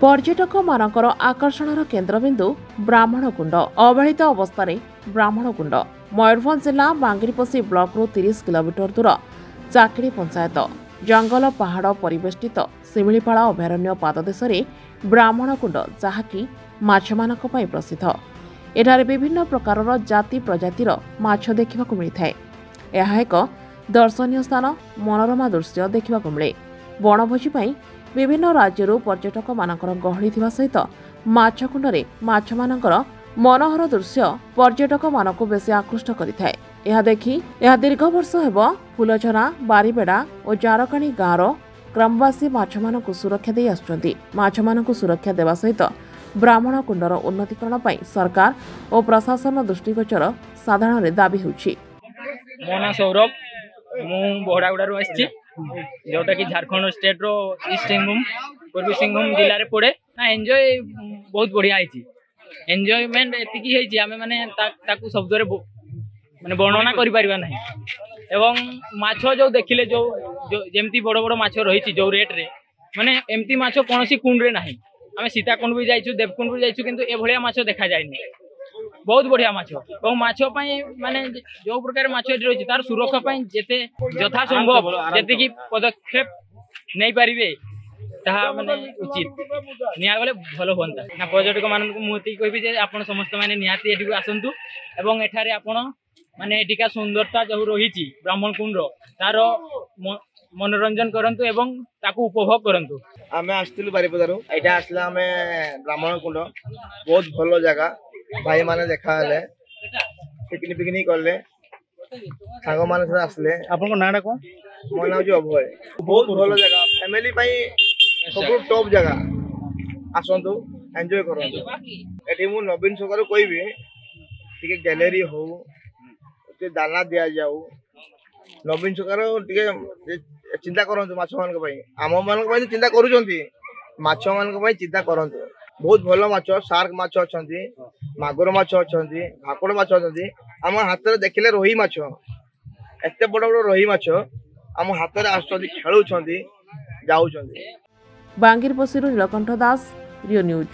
पर्यटक मानकर आकर्षणर केन्द्रबिंदु ब्राह्मणकुंड अवहेलित अवस्था ब्राह्मणकुंड मयूरभंज जिला बांगिरपोषी ब्लॉक 30 किलोमीटर दूर चाकिड़ी पंचायत जंगल पहाड़ परिवेष्टित शिमिलीपाଳ अभयारण्य पाददेश ब्राह्मणकुंड जहाँकि माछमानक पई प्रसिद्ध। एठारे विभिन्न प्रकार जाति प्रजातिर माछ देखा मिलता है। यह एक दर्शनीय स्थान मनोरमा दृश्य देखा मिले। बनभोजी पई विभिन्न राज्य पर्यटक मानकर गहली थिबा सहित माछकुंडरे माछमानकर मनोहर दृश्य पर्यटक मानक बेसी आकृष्ट करिथाय। यह देखि यह दीर्घ वर्ष हेब फुलझरा बारीबेड़ा और जारकाणी गाँवर ग्रामवासी माछमानक सुरक्षा दे आसुछन्ति। माछमानक सुरक्षा देवा सहित ब्राह्मणकुंडर उन्नतीकरण पई सरकार और प्रशासन दृष्टिगोचर साधारण दाबी होछि। मो ना सौरभ मु बोहड़ागुड़ा आसी जोटा कि झारखंड स्टेट रो ईस्ट सिंहभूम पूर्वी सिंहभूम जिले में पड़े ना एंजॉय बहुत बढ़िया है। एंजॉयमेंट एतिकी है आमे माने ताकू शब्द रे माने वर्णना करि परिबा नाही। एवं माछ जो देखिले जो जेमती बड़ बड़ माछ रही जो रेट रे माने एमती माछ कोनोसी कुंड रे नाही। आमे सीताकुंड भी जाइछु देवकुंड भी जाइछु किंतु ए भलिया माछ देखा जायनी। बहुत बढ़िया माछ और माछ पई माने जो प्रकार माछ एठी रही तार सुरक्षा पई जेते यथा संभव जेते पदक्षेप नहीं पारिबे ताहा माने उचित निया गले भलो होंता ना। पर्यटक मान को मुति कहबी जे आपण समस्त माने नियाती एठी आसंतु एवं एठारे आपण माने एटिका सुंदरता जो रही ब्राह्मणकुंड तार मनोरंजन करंतु एवं ताकू उपभोग करंतु। आमे आस्तिलु बारिपदारु एटा आसला आमे ब्राह्मणकुंड बहुत भलो जगह भाई माने देखा हले पिकनिक करले सांग माने से आसले। आपन को नाडा को मो नाम जो अभय बहुत भलो जगह फैमिली पई सब टॉप जगह आसंतु एंजॉय करंतु। एठी मु नवीन सरकार कहबी टिके गैलरी हो टे दाना दिया जाऊ नवीन सरकार टिके चिंता करंतु माछ मान को पई आम मान को पई चिंता करूचंती माछ मान को पई चिंता करंतु। बहुत भलो माछ शार्क माछ अछंती मागुर माछ अछंती भाकुड़ माछ अछंती आम हाथ रे देखिले रोही माछ एते बड़ बड़ रोही माछ आम हाथ रे आछंती खेलुछंती जाउछंती। बांगिरपोषी नीलकंठ दास रियो न्यूज।